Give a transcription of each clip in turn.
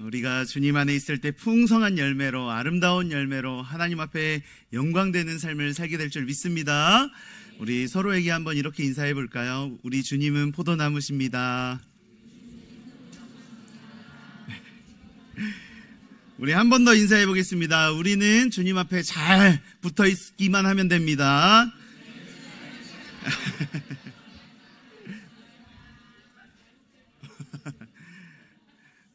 우리가 주님 안에 있을 때 풍성한 열매로, 아름다운 열매로 하나님 앞에 영광되는 삶을 살게 될 줄 믿습니다. 우리 서로에게 한번 이렇게 인사해 볼까요? 우리 주님은 포도나무십니다. 우리 한 번 더 인사해 보겠습니다. 우리는 주님 앞에 잘 붙어 있기만 하면 됩니다.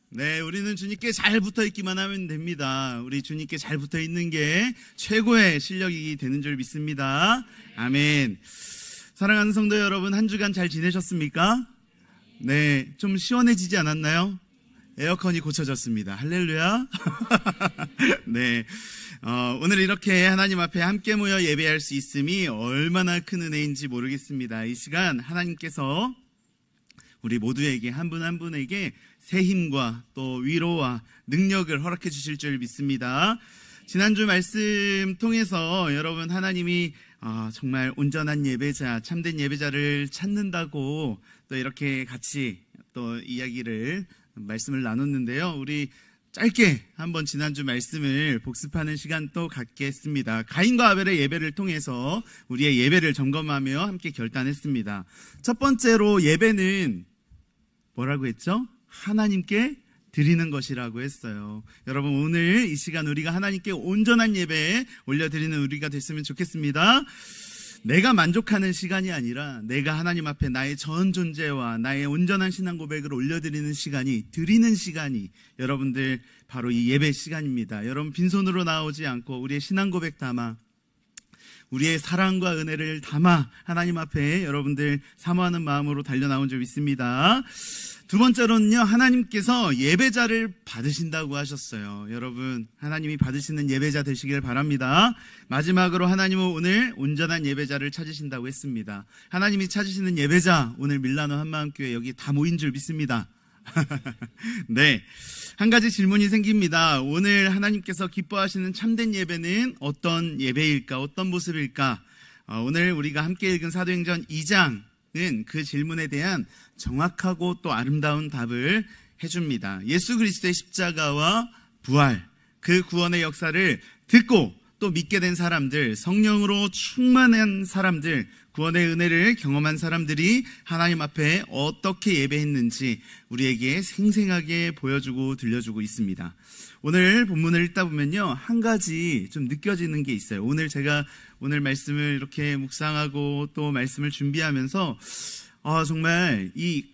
네, 우리는 주님께 잘 붙어 있기만 하면 됩니다. 우리 주님께 잘 붙어 있는 게 최고의 실력이 되는 줄 믿습니다. 아멘. 사랑하는 성도 여러분, 한 주간 잘 지내셨습니까? 네, 좀 시원해지지 않았나요? 에어컨이 고쳐졌습니다. 할렐루야. 네, 오늘 이렇게 하나님 앞에 함께 모여 예배할 수 있음이 얼마나 큰 은혜인지 모르겠습니다. 이 시간 하나님께서 우리 모두에게 한 분 한 분에게 새 힘과 또 위로와 능력을 허락해 주실 줄 믿습니다. 지난주 말씀 통해서 여러분, 하나님이 정말 온전한 예배자, 참된 예배자를 찾는다고 또 이렇게 같이 또 말씀을 나눴는데요. 우리 짧게 한번 지난주 말씀을 복습하는 시간 또 갖겠습니다. 가인과 아벨의 예배를 통해서 우리의 예배를 점검하며 함께 결단했습니다. 첫 번째로 예배는 뭐라고 했죠? 하나님께 드리는 것이라고 했어요. 여러분, 오늘 이 시간 우리가 하나님께 온전한 예배 올려드리는 우리가 됐으면 좋겠습니다. 내가 만족하는 시간이 아니라 내가 하나님 앞에 나의 전 존재와 나의 온전한 신앙 고백을 올려드리는 시간이, 드리는 시간이 여러분들 바로 이 예배 시간입니다. 여러분, 빈손으로 나오지 않고 우리의 신앙 고백 담아, 우리의 사랑과 은혜를 담아 하나님 앞에 여러분들 사모하는 마음으로 달려나온 줄 믿습니다. 두 번째로는요, 하나님께서 예배자를 받으신다고 하셨어요. 여러분, 하나님이 받으시는 예배자 되시길 바랍니다. 마지막으로 하나님은 오늘 온전한 예배자를 찾으신다고 했습니다. 하나님이 찾으시는 예배자, 오늘 밀라노 한마음교회 여기 다 모인 줄 믿습니다. 네, 한 가지 질문이 생깁니다. 오늘 하나님께서 기뻐하시는 참된 예배는 어떤 예배일까, 어떤 모습일까? 오늘 우리가 함께 읽은 사도행전 2장은 그 질문에 대한 정확하고 또 아름다운 답을 해줍니다. 예수 그리스도의 십자가와 부활, 그 구원의 역사를 듣고 또 믿게 된 사람들, 성령으로 충만한 사람들, 구원의 은혜를 경험한 사람들이 하나님 앞에 어떻게 예배했는지 우리에게 생생하게 보여주고 들려주고 있습니다. 오늘 본문을 읽다 보면요, 한 가지 좀 느껴지는 게 있어요. 제가 오늘 말씀을 이렇게 묵상하고 또 말씀을 준비하면서 정말 이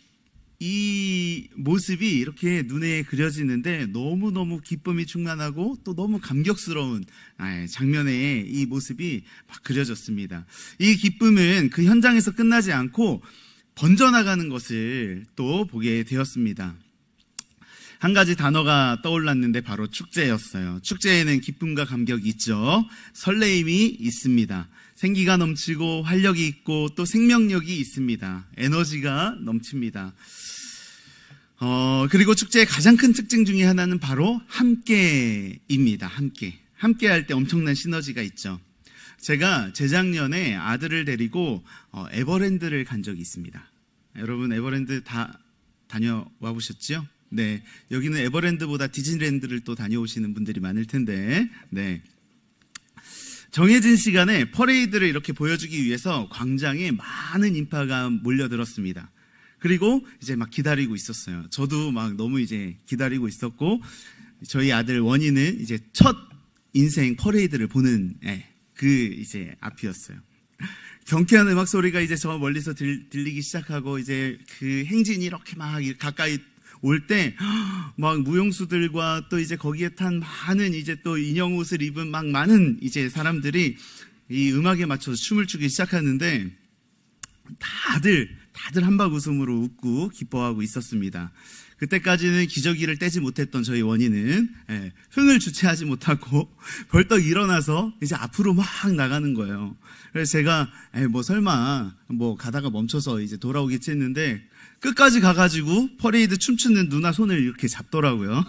모습이 이렇게 눈에 그려지는데 너무너무 기쁨이 충만하고 또 너무 감격스러운 장면의 이 모습이 막 그려졌습니다. 이 기쁨은 그 현장에서 끝나지 않고 번져나가는 것을 또 보게 되었습니다. 한 가지 단어가 떠올랐는데 바로 축제였어요. 축제에는 기쁨과 감격이 있죠. 설레임이 있습니다. 생기가 넘치고 활력이 있고 또 생명력이 있습니다. 에너지가 넘칩니다. 그리고 축제의 가장 큰 특징 중에 하나는 바로 함께입니다. 함께 할 때 엄청난 시너지가 있죠. 제가 재작년에 아들을 데리고 에버랜드를 간 적이 있습니다. 여러분, 에버랜드 다 다녀와 보셨죠? 네, 여기는 에버랜드보다 디즈니랜드를 또 다녀오시는 분들이 많을 텐데, 네. 정해진 시간에 퍼레이드를 이렇게 보여주기 위해서 광장에 많은 인파가 몰려들었습니다. 그리고 이제 막 기다리고 있었어요. 저도 막 너무 이제 기다리고 있었고, 저희 아들 원희는 이제 첫 인생 퍼레이드를 보는 그 이제 앞이었어요. 경쾌한 음악 소리가 이제 저 멀리서 들리기 시작하고, 이제 그 행진이 이렇게 막 가까이 올 때 막 무용수들과 또 이제 거기에 탄 많은 이제 또 인형 옷을 입은 막 많은 이제 사람들이 이 음악에 맞춰서 춤을 추기 시작하는데 다들 한박 웃음으로 웃고 기뻐하고 있었습니다. 그때까지는 기저귀를 떼지 못했던 저희 원희는 흥을 주체하지 못하고 벌떡 일어나서 이제 앞으로 막 나가는 거예요. 그래서 제가 설마 가다가 멈춰서 이제 돌아오겠지 했는데 끝까지 가가지고 퍼레이드 춤추는 누나 손을 이렇게 잡더라고요.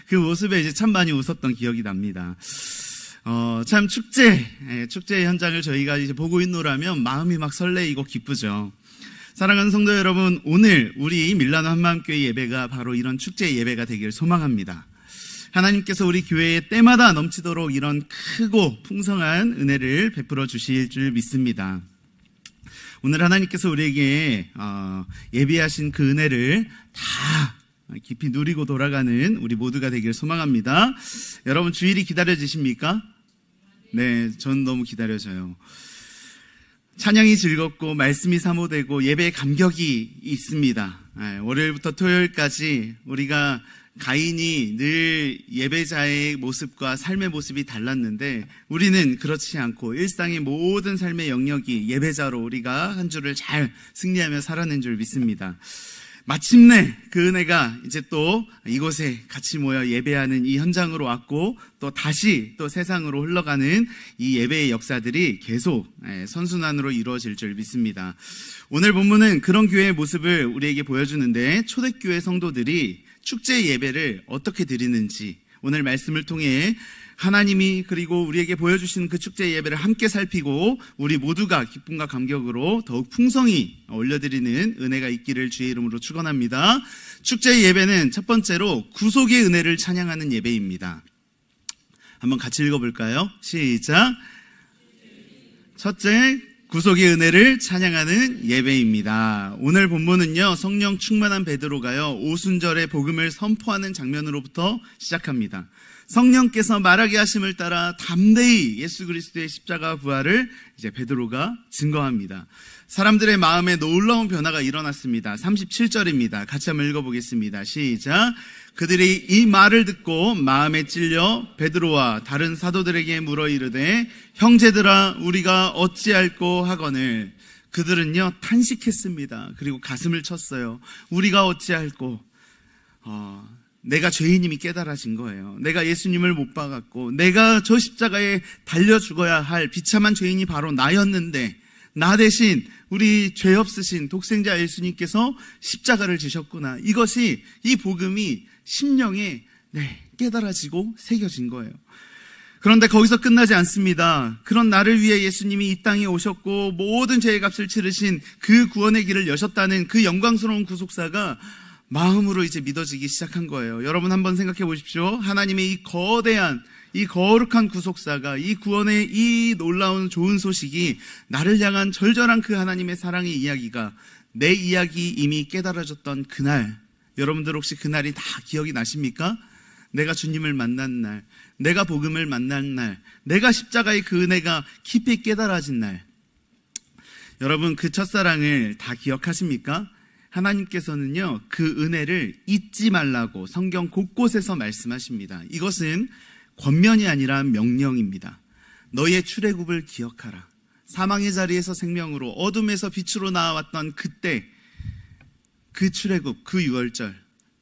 그 모습에 이제 참 많이 웃었던 기억이 납니다. 참 축제 현장을 저희가 이제 보고 있노라면 마음이 막 설레이고 기쁘죠. 사랑하는 성도 여러분, 오늘 우리 밀라노 한마음교회 예배가 바로 이런 축제 예배가 되길 소망합니다. 하나님께서 우리 교회에 때마다 넘치도록 이런 크고 풍성한 은혜를 베풀어 주실 줄 믿습니다. 오늘 하나님께서 우리에게 예비하신 그 은혜를 다 깊이 누리고 돌아가는 우리 모두가 되길 소망합니다. 여러분, 주일이 기다려지십니까? 네, 전 너무 기다려져요. 찬양이 즐겁고 말씀이 사모되고 예배의 감격이 있습니다. 월요일부터 토요일까지 우리가 가인이 늘 예배자의 모습과 삶의 모습이 달랐는데, 우리는 그렇지 않고 일상의 모든 삶의 영역이 예배자로 우리가 한 주를 잘 승리하며 살아낸 줄 믿습니다. 마침내 그 은혜가 이제 또 이곳에 같이 모여 예배하는 이 현장으로 왔고, 또 다시 또 세상으로 흘러가는 이 예배의 역사들이 계속 선순환으로 이루어질 줄 믿습니다. 오늘 본문은 그런 교회의 모습을 우리에게 보여주는데, 초대교회 성도들이 축제 예배를 어떻게 드리는지 오늘 말씀을 통해 하나님이 그리고 우리에게 보여주신 그 축제 예배를 함께 살피고 우리 모두가 기쁨과 감격으로 더욱 풍성히 올려드리는 은혜가 있기를 주의 이름으로 축원합니다. 축제 예배는 첫 번째로 구속의 은혜를 찬양하는 예배입니다. 한번 같이 읽어볼까요? 시작. 첫째, 구속의 은혜를 찬양하는 예배입니다. 오늘 본문은요, 성령 충만한 베드로가요, 오순절에 복음을 선포하는 장면으로부터 시작합니다. 성령께서 말하게 하심을 따라 담대히 예수 그리스도의 십자가 부활을 이제 베드로가 증거합니다. 사람들의 마음에 놀라운 변화가 일어났습니다. 37절입니다. 같이 한번 읽어보겠습니다. 시작. 그들이 이 말을 듣고 마음에 찔려 베드로와 다른 사도들에게 물어 이르되, 형제들아, 우리가 어찌할꼬 하거늘. 그들은요, 탄식했습니다. 그리고 가슴을 쳤어요. 우리가 어찌할꼬. 내가 죄인임이 깨달아진 거예요. 내가 예수님을 못 박았고, 내가 저 십자가에 달려 죽어야 할 비참한 죄인이 바로 나였는데, 나 대신 우리 죄 없으신 독생자 예수님께서 십자가를 지셨구나. 이것이, 이 복음이 심령에 깨달아지고 새겨진 거예요. 그런데 거기서 끝나지 않습니다. 그런 나를 위해 예수님이 이 땅에 오셨고 모든 죄의 값을 치르신 그 구원의 길을 여셨다는 그 영광스러운 구속사가 마음으로 이제 믿어지기 시작한 거예요. 여러분 한번 생각해 보십시오. 하나님의 이 거대한, 이 거룩한 구속사가, 이 구원의 이 놀라운 좋은 소식이, 나를 향한 절절한 그 하나님의 사랑의 이야기가 내 이야기 이미 깨달아졌던 그날, 여러분들 혹시 그날이 다 기억이 나십니까? 내가 주님을 만난 날, 내가 복음을 만난 날, 내가 십자가의 그 은혜가 깊이 깨달아진 날. 여러분, 그 첫사랑을 다 기억하십니까? 하나님께서는요, 그 은혜를 잊지 말라고 성경 곳곳에서 말씀하십니다. 이것은 권면이 아니라 명령입니다. 너의 출애굽을 기억하라. 사망의 자리에서 생명으로, 어둠에서 빛으로 나와왔던 그때, 그 출애굽, 그 유월절,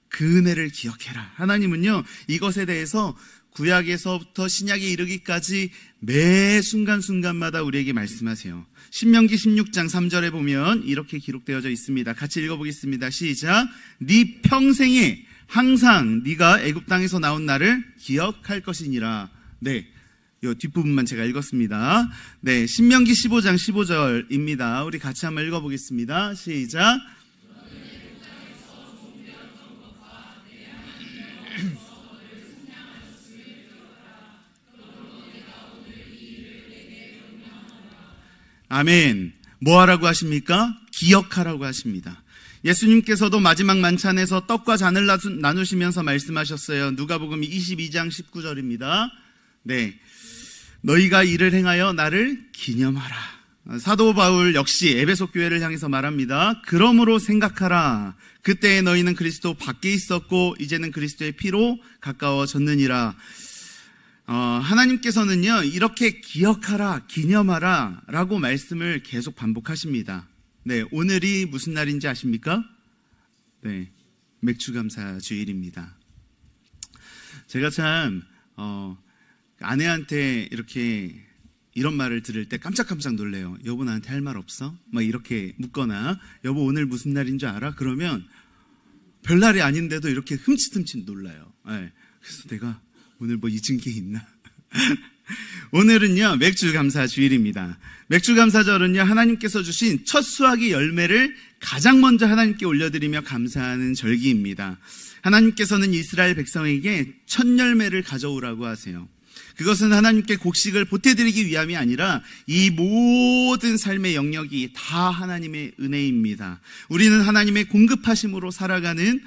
그 은혜를 기억해라. 하나님은요, 이것에 대해서 구약에서부터 신약에 이르기까지 매 순간순간마다 우리에게 말씀하세요. 신명기 16장 3절에 보면 이렇게 기록되어져 있습니다. 같이 읽어보겠습니다. 시작. 네 평생에 항상 네가 애굽 땅에서 나온 날을 기억할 것이니라. 네, 이 뒷부분만 제가 읽었습니다. 네, 신명기 15장 15절입니다. 우리 같이 한번 읽어보겠습니다. 시작. 아멘. 뭐 하라고 하십니까? 기억하라고 하십니다. 예수님께서도 마지막 만찬에서 떡과 잔을 나누시면서 말씀하셨어요. 누가복음 22장 19절입니다. 네, 너희가 이를 행하여 나를 기념하라. 사도 바울 역시 에베소 교회를 향해서 말합니다. 그러므로 생각하라. 그때에 너희는 그리스도 밖에 있었고 이제는 그리스도의 피로 가까워졌느니라. 하나님께서는요, 이렇게 기억하라, 기념하라 라고 말씀을 계속 반복하십니다. 네, 오늘이 무슨 날인지 아십니까? 네, 맥주감사 주일입니다. 제가 참 아내한테 이렇게 이런 말을 들을 때 깜짝깜짝 놀래요. 여보, 나한테 할 말 없어? 막 이렇게 묻거나, 여보 오늘 무슨 날인 줄 알아? 그러면 별날이 아닌데도 이렇게 흠칫흠칫 놀라요. 네, 그래서 내가 오늘 뭐 잊은 게 있나? 오늘은요, 맥주 감사 주일입니다. 맥주 감사절은요, 하나님께서 주신 첫 수확의 열매를 가장 먼저 하나님께 올려드리며 감사하는 절기입니다. 하나님께서는 이스라엘 백성에게 첫 열매를 가져오라고 하세요. 그것은 하나님께 곡식을 보태드리기 위함이 아니라 이 모든 삶의 영역이 다 하나님의 은혜입니다. 우리는 하나님의 공급하심으로 살아가는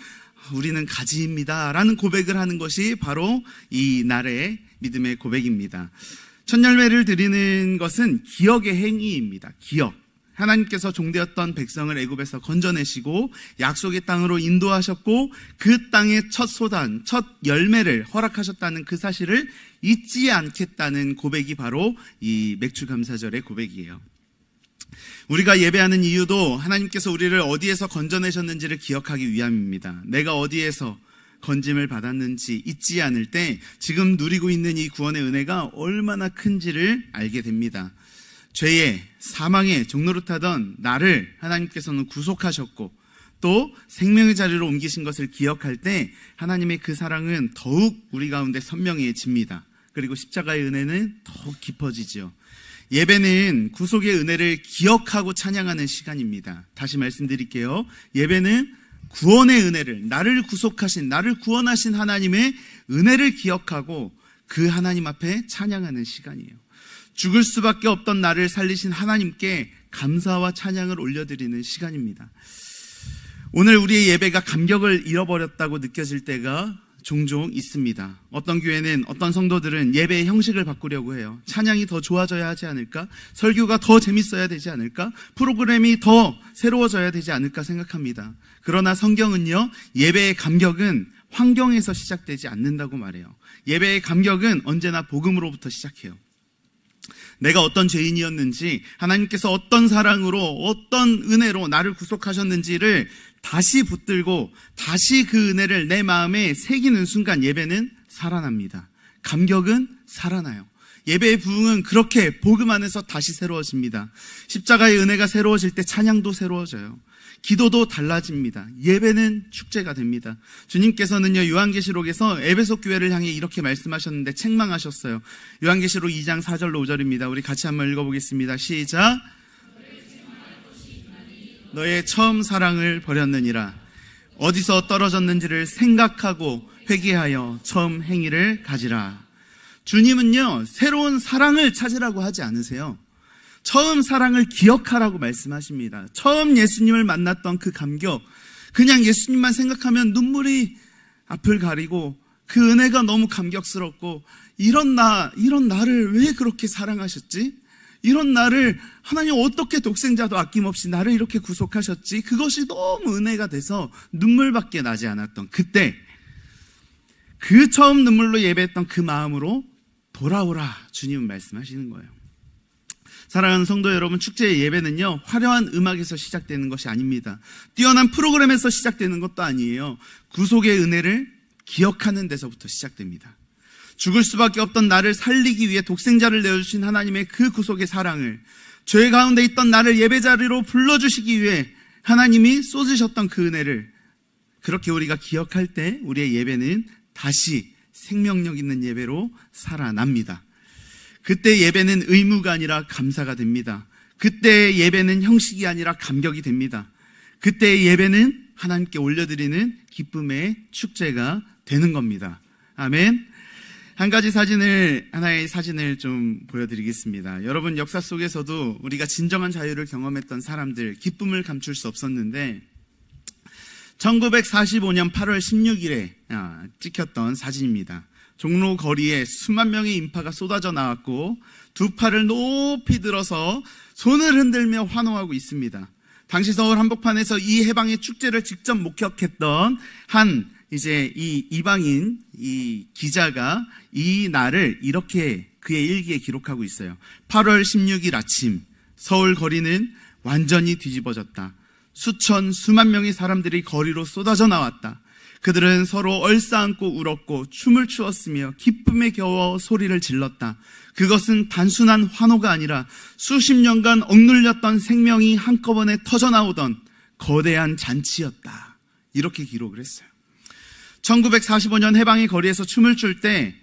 우리는 가지입니다 라는 고백을 하는 것이 바로 이 날의 믿음의 고백입니다. 첫 열매를 드리는 것은 기억의 행위입니다. 기억. 하나님께서 종되었던 백성을 애굽에서 건져내시고 약속의 땅으로 인도하셨고 그 땅의 첫 소단, 첫 열매를 허락하셨다는 그 사실을 잊지 않겠다는 고백이 바로 이 맥주 감사절의 고백이에요. 우리가 예배하는 이유도 하나님께서 우리를 어디에서 건져내셨는지를 기억하기 위함입니다. 내가 어디에서 건짐을 받았는지 잊지 않을 때 지금 누리고 있는 이 구원의 은혜가 얼마나 큰지를 알게 됩니다. 죄의 사망의 종노릇하던 나를 하나님께서는 구속하셨고 또 생명의 자리로 옮기신 것을 기억할 때 하나님의 그 사랑은 더욱 우리 가운데 선명해집니다. 그리고 십자가의 은혜는 더욱 깊어지죠. 예배는 구속의 은혜를 기억하고 찬양하는 시간입니다. 다시 말씀드릴게요. 예배는 구원의 은혜를, 나를 구속하신, 나를 구원하신 하나님의 은혜를 기억하고 그 하나님 앞에 찬양하는 시간이에요. 죽을 수밖에 없던 나를 살리신 하나님께 감사와 찬양을 올려드리는 시간입니다. 오늘 우리의 예배가 감격을 잃어버렸다고 느껴질 때가 종종 있습니다. 어떤 교회는, 어떤 성도들은 예배의 형식을 바꾸려고 해요. 찬양이 더 좋아져야 하지 않을까? 설교가 더 재밌어야 되지 않을까? 프로그램이 더 새로워져야 되지 않을까 생각합니다. 그러나 성경은요, 예배의 감격은 환경에서 시작되지 않는다고 말해요. 예배의 감격은 언제나 복음으로부터 시작해요. 내가 어떤 죄인이었는지, 하나님께서 어떤 사랑으로, 어떤 은혜로 나를 구속하셨는지를 다시 붙들고 다시 그 은혜를 내 마음에 새기는 순간 예배는 살아납니다. 감격은 살아나요. 예배의 부흥은 그렇게 복음 안에서 다시 새로워집니다. 십자가의 은혜가 새로워질 때 찬양도 새로워져요. 기도도 달라집니다. 예배는 축제가 됩니다. 주님께서는요, 요한계시록에서 에베소 교회를 향해 이렇게 말씀하셨는데 책망하셨어요. 요한계시록 2장 4절로 5절입니다. 우리 같이 한번 읽어보겠습니다. 시작. 너의 처음 사랑을 버렸느니라. 어디서 떨어졌는지를 생각하고 회개하여 처음 행위를 가지라. 주님은요, 새로운 사랑을 찾으라고 하지 않으세요. 처음 사랑을 기억하라고 말씀하십니다. 처음 예수님을 만났던 그 감격, 그냥 예수님만 생각하면 눈물이 앞을 가리고 그 은혜가 너무 감격스럽고 이런 나를 왜 그렇게 사랑하셨지? 이런 나를 하나님 어떻게 독생자도 아낌없이 나를 이렇게 구속하셨지? 그것이 너무 은혜가 돼서 눈물밖에 나지 않았던 그때, 그 처음 눈물로 예배했던 그 마음으로 돌아오라, 주님은 말씀하시는 거예요. 사랑하는 성도 여러분, 축제의 예배는요, 화려한 음악에서 시작되는 것이 아닙니다. 뛰어난 프로그램에서 시작되는 것도 아니에요. 구속의 은혜를 기억하는 데서부터 시작됩니다. 죽을 수밖에 없던 나를 살리기 위해 독생자를 내어주신 하나님의 그 구속의 사랑을, 죄 가운데 있던 나를 예배자리로 불러주시기 위해 하나님이 쏟으셨던 그 은혜를 그렇게 우리가 기억할 때 우리의 예배는 다시 생명력 있는 예배로 살아납니다. 그때 예배는 의무가 아니라 감사가 됩니다. 그때 예배는 형식이 아니라 감격이 됩니다. 그때 예배는 하나님께 올려드리는 기쁨의 축제가 되는 겁니다. 아멘. 하나의 사진을 좀 보여드리겠습니다. 여러분, 역사 속에서도 우리가 진정한 자유를 경험했던 사람들, 기쁨을 감출 수 없었는데 1945년 8월 16일에 찍혔던 사진입니다. 종로 거리에 수만 명의 인파가 쏟아져 나왔고 두 팔을 높이 들어서 손을 흔들며 환호하고 있습니다. 당시 서울 한복판에서 이 해방의 축제를 직접 목격했던 이 이방인 이 기자가 이 날을 이렇게 그의 일기에 기록하고 있어요. 8월 16일 아침 서울 거리는 완전히 뒤집어졌다. 수만 명의 사람들이 거리로 쏟아져 나왔다. 그들은 서로 얼싸안고 울었고 춤을 추었으며 기쁨에 겨워 소리를 질렀다. 그것은 단순한 환호가 아니라 수십 년간 억눌렸던 생명이 한꺼번에 터져나오던 거대한 잔치였다. 이렇게 기록을 했어요. 1945년 해방의 거리에서 춤을 출 때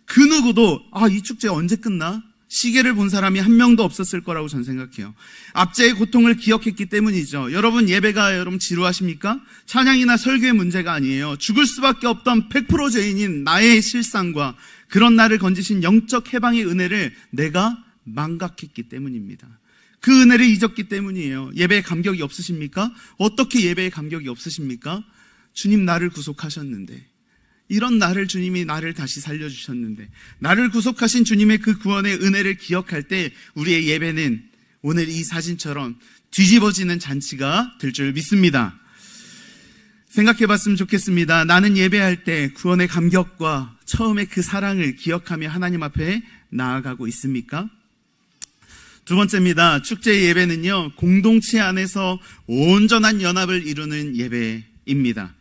그 누구도 이 축제 언제 끝나? 시계를 본 사람이 한 명도 없었을 거라고 저는 생각해요. 압제의 고통을 기억했기 때문이죠. 여러분, 예배가 여러분 지루하십니까? 찬양이나 설교의 문제가 아니에요. 죽을 수밖에 없던 100% 죄인인 나의 실상과 그런 나를 건지신 영적 해방의 은혜를 내가 망각했기 때문입니다. 그 은혜를 잊었기 때문이에요. 예배에 감격이 없으십니까? 어떻게 예배에 감격이 없으십니까? 주님 나를 구속하셨는데, 이런 나를 주님이 나를 다시 살려주셨는데, 나를 구속하신 주님의 그 구원의 은혜를 기억할 때 우리의 예배는 오늘 이 사진처럼 뒤집어지는 잔치가 될 줄 믿습니다. 생각해봤으면 좋겠습니다. 나는 예배할 때 구원의 감격과 처음에 그 사랑을 기억하며 하나님 앞에 나아가고 있습니까? 두 번째입니다. 축제의 예배는요, 공동체 안에서 온전한 연합을 이루는 예배입니다.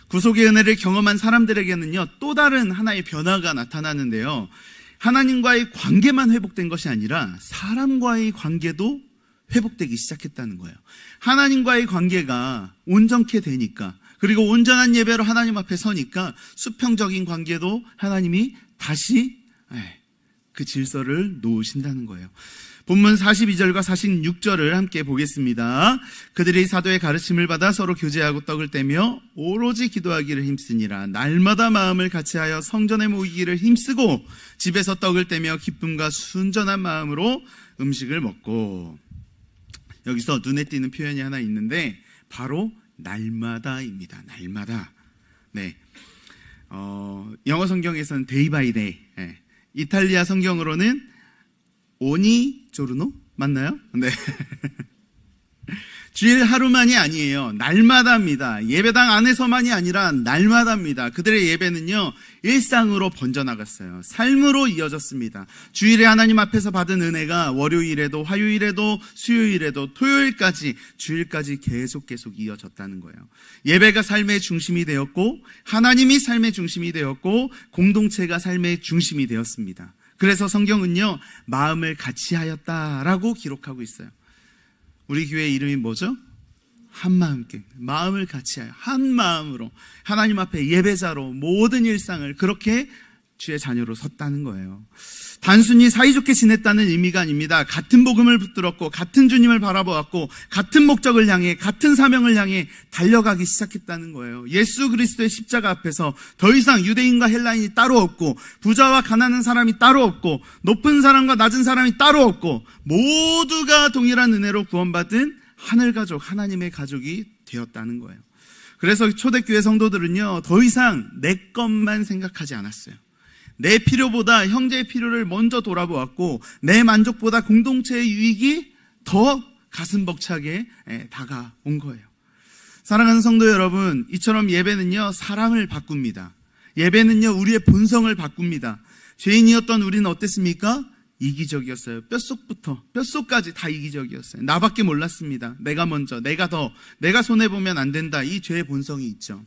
구속의 은혜를 경험한 사람들에게는요, 또 다른 하나의 변화가 나타나는데요, 하나님과의 관계만 회복된 것이 아니라 사람과의 관계도 회복되기 시작했다는 거예요. 하나님과의 관계가 온전케 되니까, 그리고 온전한 예배로 하나님 앞에 서니까 수평적인 관계도 하나님이 다시 그 질서를 놓으신다는 거예요. 본문 42절과 46절을 함께 보겠습니다. 그들이 사도의 가르침을 받아 서로 교제하고 떡을 떼며 오로지 기도하기를 힘쓰니라. 날마다 마음을 같이하여 성전에 모이기를 힘쓰고 집에서 떡을 떼며 기쁨과 순전한 마음으로 음식을 먹고. 여기서 눈에 띄는 표현이 하나 있는데 바로 날마다입니다. 날마다. 네. 영어 성경에서는 day by day. 이탈리아 성경으로는 오니 조르노? 맞나요? 네. 주일 하루만이 아니에요. 날마다입니다. 예배당 안에서만이 아니라 날마다입니다. 그들의 예배는요, 일상으로 번져나갔어요. 삶으로 이어졌습니다. 주일에 하나님 앞에서 받은 은혜가 월요일에도 화요일에도 수요일에도 토요일까지 주일까지 계속 이어졌다는 거예요. 예배가 삶의 중심이 되었고 하나님이 삶의 중심이 되었고 공동체가 삶의 중심이 되었습니다. 그래서 성경은요, 마음을 같이 하였다라고 기록하고 있어요. 우리 교회 이름이 뭐죠? 한마음께. 마음을 같이 하여 한 마음으로 하나님 앞에 예배자로 모든 일상을 그렇게 주의 자녀로 섰다는 거예요. 단순히 사이좋게 지냈다는 의미가 아닙니다. 같은 복음을 붙들었고 같은 주님을 바라보았고 같은 목적을 향해 같은 사명을 향해 달려가기 시작했다는 거예요. 예수 그리스도의 십자가 앞에서 더 이상 유대인과 헬라인이 따로 없고 부자와 가난한 사람이 따로 없고 높은 사람과 낮은 사람이 따로 없고 모두가 동일한 은혜로 구원받은 하늘가족, 하나님의 가족이 되었다는 거예요. 그래서 초대교회 성도들은요, 더 이상 내 것만 생각하지 않았어요. 내 필요보다 형제의 필요를 먼저 돌아보았고 내 만족보다 공동체의 유익이 더 가슴 벅차게 다가온 거예요. 사랑하는 성도 여러분, 이처럼 예배는요, 사람을 바꿉니다. 예배는요, 우리의 본성을 바꿉니다. 죄인이었던 우리는 어땠습니까? 이기적이었어요. 뼛속까지 다 이기적이었어요. 나밖에 몰랐습니다. 내가 먼저, 내가 손해보면 안 된다. 이 죄의 본성이 있죠.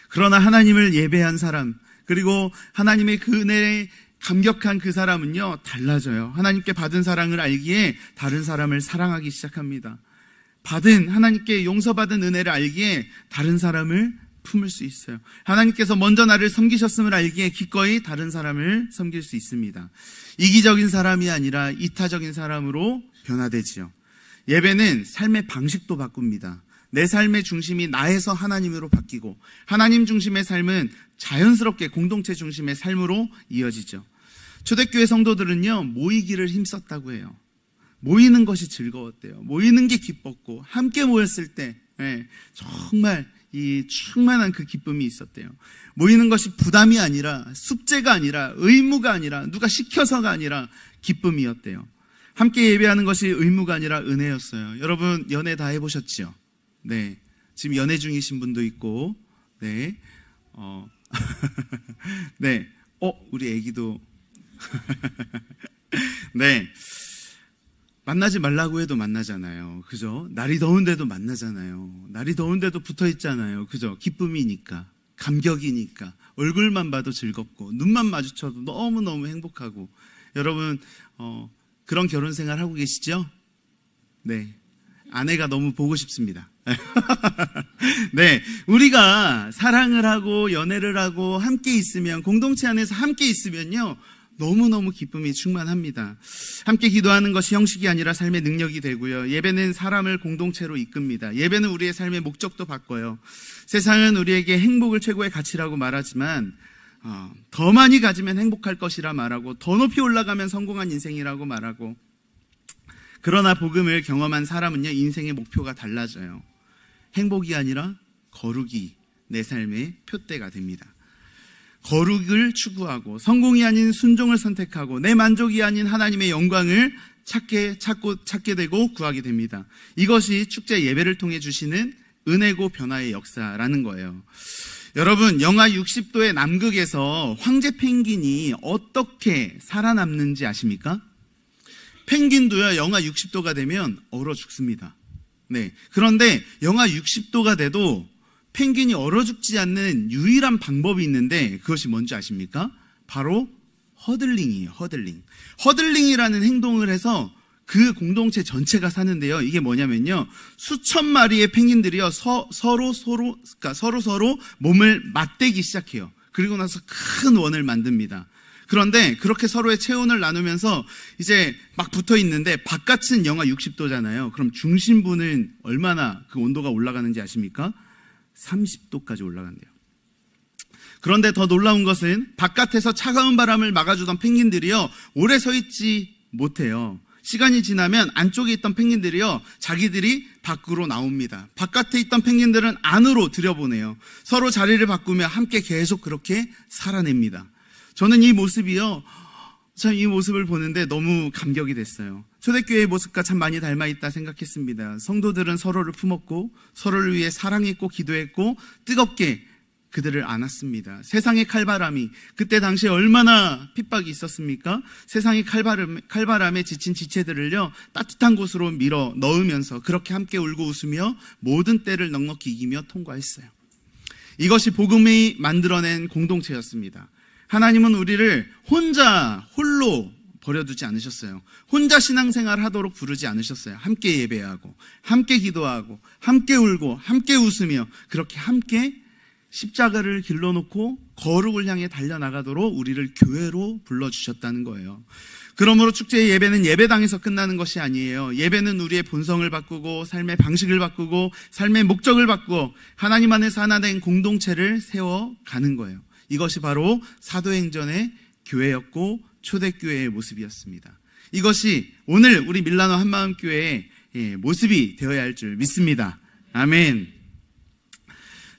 그러나 하나님을 예배한 사람, 그리고 하나님의 그 은혜에 감격한 그 사람은요, 달라져요. 하나님께 받은 사랑을 알기에 다른 사람을 사랑하기 시작합니다. 하나님께 용서받은 은혜를 알기에 다른 사람을 품을 수 있어요. 하나님께서 먼저 나를 섬기셨음을 알기에 기꺼이 다른 사람을 섬길 수 있습니다. 이기적인 사람이 아니라 이타적인 사람으로 변화되지요. 예배는 삶의 방식도 바꿉니다. 내 삶의 중심이 나에서 하나님으로 바뀌고 하나님 중심의 삶은 자연스럽게 공동체 중심의 삶으로 이어지죠. 초대교회 성도들은요, 모이기를 힘썼다고 해요. 모이는 것이 즐거웠대요. 모이는 게 기뻤고 함께 모였을 때 정말 이 충만한 그 기쁨이 있었대요. 모이는 것이 부담이 아니라 숙제가 아니라 의무가 아니라 누가 시켜서가 아니라 기쁨이었대요. 함께 예배하는 것이 의무가 아니라 은혜였어요. 여러분 연애 다 해보셨죠? 네, 지금 연애 중이신 분도 있고, 네, 네, 우리 애기도, 네, 만나지 말라고 해도 만나잖아요, 그죠? 날이 더운데도 만나잖아요. 날이 더운데도 붙어 있잖아요, 그죠? 기쁨이니까, 감격이니까, 얼굴만 봐도 즐겁고, 눈만 마주쳐도 너무너무 행복하고. 여러분, 그런 결혼 생활 하고 계시죠? 네. 아내가 너무 보고 싶습니다. 네, 우리가 사랑을 하고 연애를 하고 함께 있으면, 공동체 안에서 함께 있으면요, 너무너무 기쁨이 충만합니다. 함께 기도하는 것이 형식이 아니라 삶의 능력이 되고요. 예배는 사람을 공동체로 이끕니다. 예배는 우리의 삶의 목적도 바꿔요. 세상은 우리에게 행복을 최고의 가치라고 말하지만 더 많이 가지면 행복할 것이라 말하고, 더 높이 올라가면 성공한 인생이라고 말하고, 그러나 복음을 경험한 사람은요, 인생의 목표가 달라져요. 행복이 아니라 거룩이 내 삶의 표대가 됩니다. 거룩을 추구하고 성공이 아닌 순종을 선택하고 내 만족이 아닌 하나님의 영광을 찾게 되고 구하게 됩니다. 이것이 축제 예배를 통해 주시는 은혜고 변화의 역사라는 거예요. 여러분, 영하 60도의 남극에서 황제 펭귄이 어떻게 살아남는지 아십니까? 펭귄도요, 영하 60도가 되면 얼어 죽습니다. 네. 그런데 영하 60도가 돼도 펭귄이 얼어 죽지 않는 유일한 방법이 있는데, 그것이 뭔지 아십니까? 바로 허들링이에요. 허들링이라는 행동을 해서 그 공동체 전체가 사는데요. 이게 뭐냐면요, 수천 마리의 펭귄들이요, 서로 몸을 맞대기 시작해요. 그리고 나서 큰 원을 만듭니다. 그런데 그렇게 서로의 체온을 나누면서 이제 막 붙어 있는데, 바깥은 영하 60도잖아요. 그럼 중심부는 얼마나 그 온도가 올라가는지 아십니까? 30도까지 올라간대요. 그런데 더 놀라운 것은 바깥에서 차가운 바람을 막아주던 펭귄들이요, 오래 서 있지 못해요. 시간이 지나면 안쪽에 있던 펭귄들이요, 자기들이 밖으로 나옵니다. 바깥에 있던 펭귄들은 안으로 들여보내요. 서로 자리를 바꾸며 함께 계속 그렇게 살아냅니다. 저는 이 모습이요, 참 이 모습을 보는데 너무 감격이 됐어요. 초대교회의 모습과 참 많이 닮아있다 생각했습니다. 성도들은 서로를 품었고 서로를 위해 사랑했고 기도했고 뜨겁게 그들을 안았습니다. 세상의 칼바람이, 그때 당시에 얼마나 핍박이 있었습니까? 세상의 칼바람에 지친 지체들을요, 따뜻한 곳으로 밀어 넣으면서 그렇게 함께 울고 웃으며 모든 때를 넉넉히 이기며 통과했어요. 이것이 복음이 만들어낸 공동체였습니다. 하나님은 우리를 홀로 버려두지 않으셨어요. 혼자 신앙생활 하도록 부르지 않으셨어요. 함께 예배하고 함께 기도하고 함께 울고 함께 웃으며 그렇게 함께 십자가를 길러놓고 거룩을 향해 달려나가도록 우리를 교회로 불러주셨다는 거예요. 그러므로 축제의 예배는 예배당에서 끝나는 것이 아니에요. 예배는 우리의 본성을 바꾸고 삶의 방식을 바꾸고 삶의 목적을 바꾸고 하나님 안에서 하나 된 공동체를 세워가는 거예요. 이것이 바로 사도행전의 교회였고 초대교회의 모습이었습니다. 이것이 오늘 우리 밀라노 한마음교회의 모습이 되어야 할 줄 믿습니다. 아멘.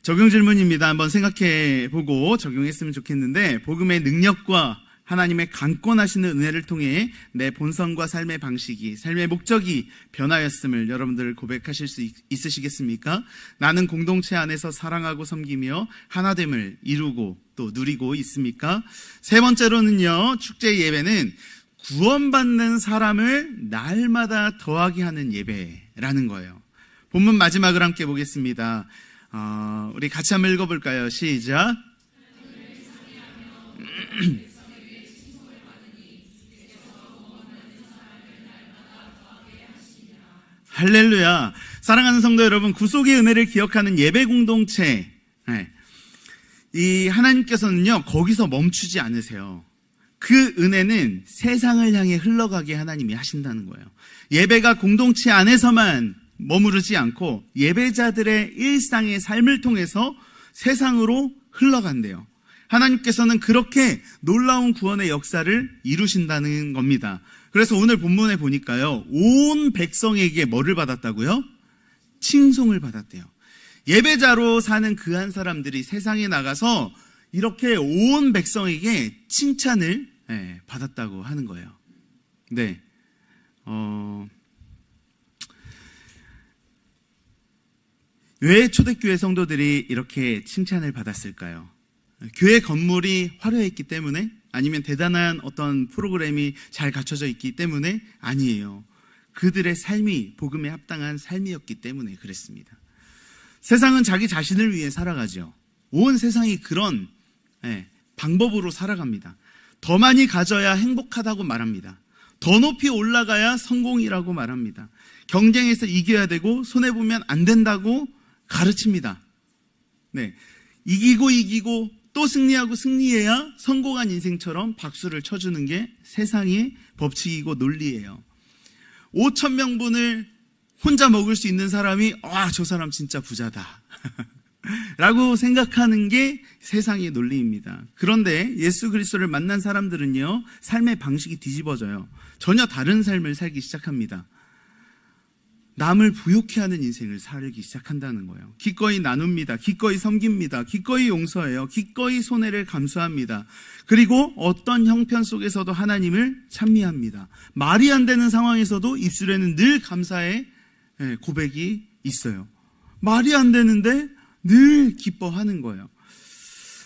적용 질문입니다. 한번 생각해보고 적용했으면 좋겠는데, 복음의 능력과 하나님의 강권하시는 은혜를 통해 내 본성과 삶의 방식이, 삶의 목적이 변화였음을 여러분들 고백하실 수 있으시겠습니까? 나는 공동체 안에서 사랑하고 섬기며 하나됨을 이루고 또 누리고 있습니까? 세 번째로는요, 축제 예배는 구원받는 사람을 날마다 더하게 하는 예배라는 거예요. 본문 마지막을 함께 보겠습니다. 우리 같이 한번 읽어볼까요? 시작. 할렐루야. 사랑하는 성도 여러분, 구속의 은혜를 기억하는 예배 공동체, 이 하나님께서는요, 거기서 멈추지 않으세요. 그 은혜는 세상을 향해 흘러가게 하나님이 하신다는 거예요. 예배가 공동체 안에서만 머무르지 않고 예배자들의 일상의 삶을 통해서 세상으로 흘러간대요. 하나님께서는 그렇게 놀라운 구원의 역사를 이루신다는 겁니다. 그래서 오늘 본문에 보니까요, 온 백성에게 뭐를 받았다고요? 칭송을 받았대요. 예배자로 사는 그 한 사람들이 세상에 나가서 이렇게 온 백성에게 칭찬을 받았다고 하는 거예요. 네. 왜 초대교회 성도들이 이렇게 칭찬을 받았을까요? 교회 건물이 화려했기 때문에? 아니면 대단한 어떤 프로그램이 잘 갖춰져 있기 때문에? 아니에요. 그들의 삶이 복음에 합당한 삶이었기 때문에 그랬습니다. 세상은 자기 자신을 위해 살아가죠. 온 세상이 그런 방법으로 살아갑니다. 더 많이 가져야 행복하다고 말합니다. 더 높이 올라가야 성공이라고 말합니다. 경쟁에서 이겨야 되고 손해보면 안 된다고 가르칩니다. 네, 이기고 또 승리하고 승리해야 성공한 인생처럼 박수를 쳐주는 게 세상의 법칙이고 논리예요. 5,000명분을 혼자 먹을 수 있는 사람이 저 사람 진짜 부자다 라고 생각하는 게 세상의 논리입니다. 그런데 예수 그리스도를 만난 사람들은요, 삶의 방식이 뒤집어져요. 전혀 다른 삶을 살기 시작합니다. 남을 부욕해 하는 인생을 살기 시작한다는 거예요. 기꺼이 나눕니다. 기꺼이 섬깁니다. 기꺼이 용서해요. 기꺼이 손해를 감수합니다. 그리고 어떤 형편 속에서도 하나님을 찬미합니다. 말이 안 되는 상황에서도 입술에는 늘 감사의 고백이 있어요. 말이 안 되는데 늘 기뻐하는 거예요.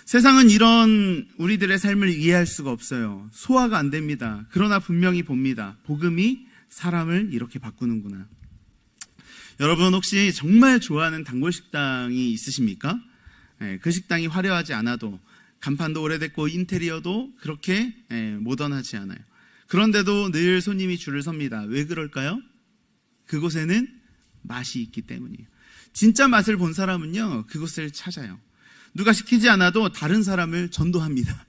세상은 이런 우리들의 삶을 이해할 수가 없어요. 소화가 안 됩니다. 그러나 분명히 봅니다. 복음이 사람을 이렇게 바꾸는구나. 여러분 혹시 정말 좋아하는 단골 식당이 있으십니까? 그 식당이 화려하지 않아도 간판도 오래됐고 인테리어도 그렇게 모던하지 않아요. 그런데도 늘 손님이 줄을 섭니다. 왜 그럴까요? 그곳에는 맛이 있기 때문이에요. 진짜 맛을 본 사람은요, 그곳을 찾아요. 누가 시키지 않아도 다른 사람을 전도합니다.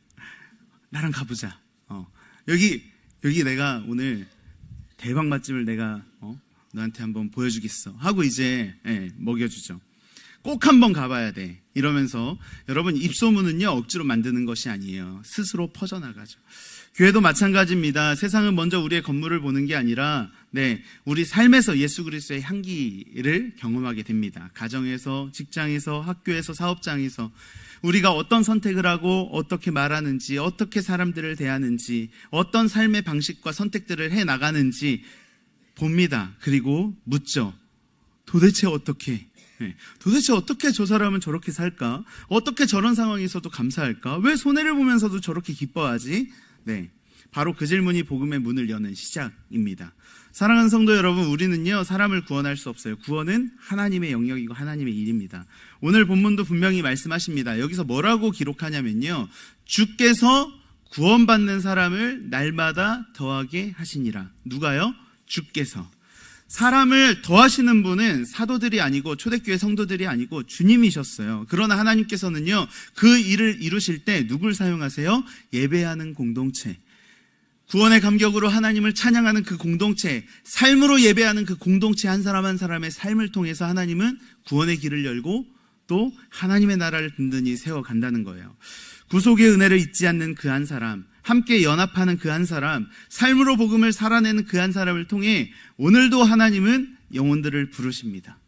나랑 가보자. 여기 내가 오늘 대박 맛집을 내가 너한테 한번 보여주겠어 하고 이제 먹여주죠. 꼭 한번 가봐야 돼 이러면서, 여러분 입소문은요 억지로 만드는 것이 아니에요. 스스로 퍼져나가죠. 교회도 마찬가지입니다. 세상은 먼저 우리의 건물을 보는 게 아니라 우리 삶에서 예수 그리스도의 향기를 경험하게 됩니다. 가정에서, 직장에서, 학교에서, 사업장에서 우리가 어떤 선택을 하고 어떻게 말하는지, 어떻게 사람들을 대하는지, 어떤 삶의 방식과 선택들을 해나가는지 봅니다. 그리고 묻죠. 도대체 어떻게 저 사람은 저렇게 살까? 어떻게 저런 상황에서도 감사할까? 왜 손해를 보면서도 저렇게 기뻐하지? 바로 그 질문이 복음의 문을 여는 시작입니다. 사랑하는 성도 여러분, 우리는요 사람을 구원할 수 없어요. 구원은 하나님의 영역이고 하나님의 일입니다. 오늘 본문도 분명히 말씀하십니다. 여기서 뭐라고 기록하냐면요, 주께서 구원받는 사람을 날마다 더하게 하시니라. 누가요? 주께서. 사람을 더하시는 분은 사도들이 아니고 초대교회 성도들이 아니고 주님이셨어요. 그러나 하나님께서는요 그 일을 이루실 때 누굴 사용하세요? 예배하는 공동체, 구원의 감격으로 하나님을 찬양하는 그 공동체, 삶으로 예배하는 그 공동체 한 사람 한 사람의 삶을 통해서 하나님은 구원의 길을 열고 또 하나님의 나라를 든든히 세워간다는 거예요. 구속의 은혜를 잊지 않는 그 한 사람, 함께 연합하는 그 한 사람, 삶으로 복음을 살아내는 그 한 사람을 통해 오늘도 하나님은 영혼들을 부르십니다.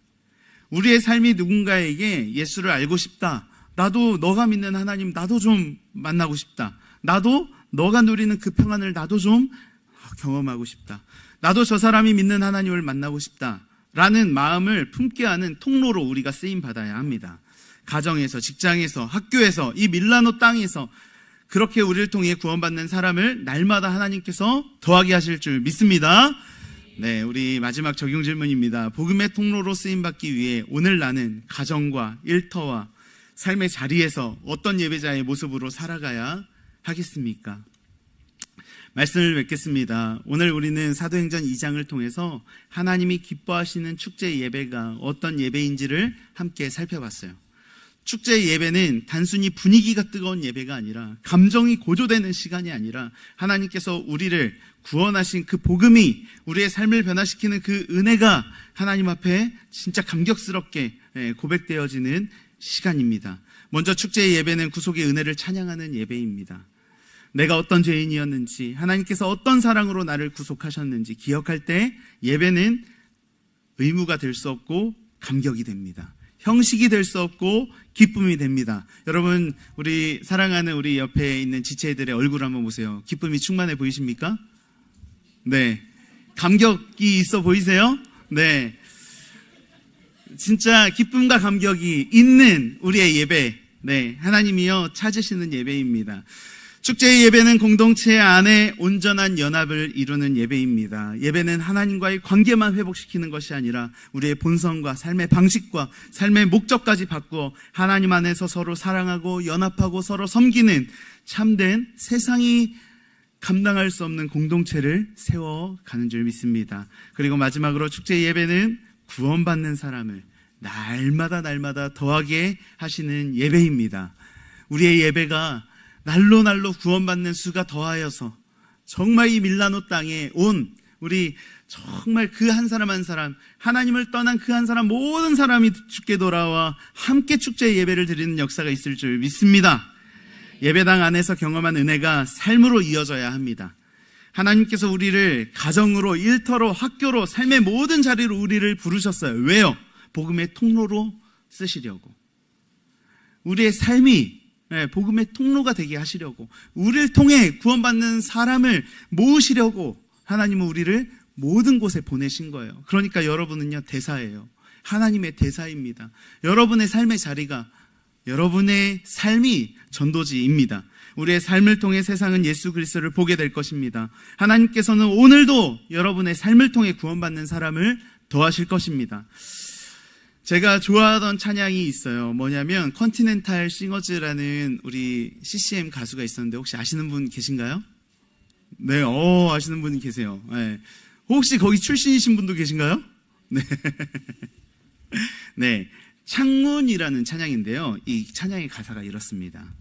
우리의 삶이 누군가에게 예수를 알고 싶다, 나도 너가 믿는 하나님 나도 좀 만나고 싶다, 나도 너가 누리는 그 평안을 나도 좀 경험하고 싶다, 나도 저 사람이 믿는 하나님을 만나고 싶다 라는 마음을 품게 하는 통로로 우리가 쓰임받아야 합니다. 가정에서, 직장에서, 학교에서, 이 밀라노 땅에서 그렇게 우리를 통해 구원받는 사람을 날마다 하나님께서 더하게 하실 줄 믿습니다. 우리 마지막 적용 질문입니다. 복음의 통로로 쓰임받기 위해 오늘 나는 가정과 일터와 삶의 자리에서 어떤 예배자의 모습으로 살아가야 하겠습니까? 말씀을 맺겠습니다. 오늘 우리는 사도행전 2장을 통해서 하나님이 기뻐하시는 축제 예배가 어떤 예배인지를 함께 살펴봤어요. 축제 예배는 단순히 분위기가 뜨거운 예배가 아니라, 감정이 고조되는 시간이 아니라, 하나님께서 우리를 구원하신 그 복음이 우리의 삶을 변화시키는 그 은혜가 하나님 앞에 진짜 감격스럽게 고백되어지는 시간입니다. 먼저 축제 예배는 구속의 은혜를 찬양하는 예배입니다. 내가 어떤 죄인이었는지, 하나님께서 어떤 사랑으로 나를 구속하셨는지 기억할 때 예배는 의무가 될 수 없고 감격이 됩니다. 형식이 될 수 없고 기쁨이 됩니다. 여러분, 우리 사랑하는 우리 옆에 있는 지체들의 얼굴 한번 보세요. 기쁨이 충만해 보이십니까? 감격이 있어 보이세요? 진짜 기쁨과 감격이 있는 우리의 예배, 하나님이여 찾으시는 예배입니다. 축제의 예배는 공동체 안에 온전한 연합을 이루는 예배입니다. 예배는 하나님과의 관계만 회복시키는 것이 아니라 우리의 본성과 삶의 방식과 삶의 목적까지 바꾸어 하나님 안에서 서로 사랑하고 연합하고 서로 섬기는 참된 세상이 감당할 수 없는 공동체를 세워가는 줄 믿습니다. 그리고 마지막으로 축제 예배는 구원받는 사람을 날마다 더하게 하시는 예배입니다. 우리의 예배가 날로 구원받는 수가 더하여서 정말 이 밀라노 땅에 온 우리 정말 그 한 사람 한 사람, 하나님을 떠난 그 한 사람 모든 사람이 주께 돌아와 함께 축제 예배를 드리는 역사가 있을 줄 믿습니다. 예배당 안에서 경험한 은혜가 삶으로 이어져야 합니다. 하나님께서 우리를 가정으로, 일터로, 학교로, 삶의 모든 자리로 우리를 부르셨어요. 왜요? 복음의 통로로 쓰시려고. 우리의 삶이 복음의 통로가 되게 하시려고, 우리를 통해 구원받는 사람을 모으시려고 하나님은 우리를 모든 곳에 보내신 거예요. 그러니까 여러분은요, 대사예요. 하나님의 대사입니다. 여러분의 삶의 자리가, 여러분의 삶이 전도지입니다. 우리의 삶을 통해 세상은 예수 그리스도를 보게 될 것입니다. 하나님께서는 오늘도 여러분의 삶을 통해 구원받는 사람을 더하실 것입니다. 제가 좋아하던 찬양이 있어요. 뭐냐면 컨티넨탈 싱어즈라는 우리 CCM 가수가 있었는데 혹시 아시는 분 계신가요? 네, 아시는 분이 계세요. 네. 혹시 거기 출신이신 분도 계신가요? 네. 네. 창문이라는 찬양인데요. 이 찬양의 가사가 이렇습니다.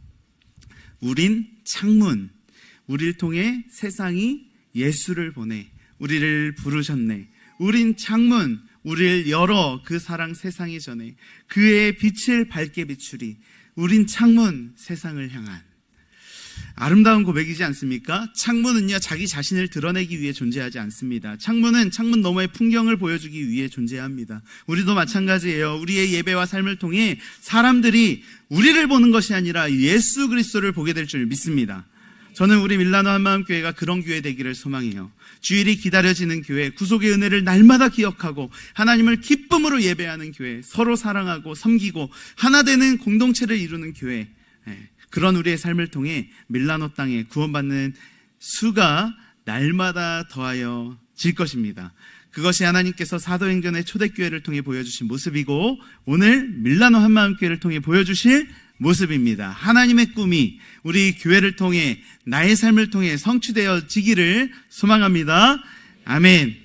우린 창문, 우리를 통해 세상이 예수를 보내 우리를 부르셨네. 우린 창문, 우리를 열어 그 사랑 세상에 전해 그의 빛을 밝게 비추리. 우린 창문, 세상을 향한. 아름다운 고백이지 않습니까? 창문은요, 자기 자신을 드러내기 위해 존재하지 않습니다. 창문은 창문 너머의 풍경을 보여주기 위해 존재합니다. 우리도 마찬가지예요. 우리의 예배와 삶을 통해 사람들이 우리를 보는 것이 아니라 예수 그리스도를 보게 될 줄 믿습니다. 저는 우리 밀라노 한마음교회가 그런 교회 되기를 소망해요. 주일이 기다려지는 교회, 구속의 은혜를 날마다 기억하고 하나님을 기쁨으로 예배하는 교회, 서로 사랑하고 섬기고 하나 되는 공동체를 이루는 교회, 그런 우리의 삶을 통해 밀라노 땅에 구원받는 수가 날마다 더하여 질 것입니다. 그것이 하나님께서 사도행전의 초대교회를 통해 보여주신 모습이고 오늘 밀라노 한마음교회를 통해 보여주실 모습입니다. 하나님의 꿈이 우리 교회를 통해 나의 삶을 통해 성취되어지기를 소망합니다. 아멘.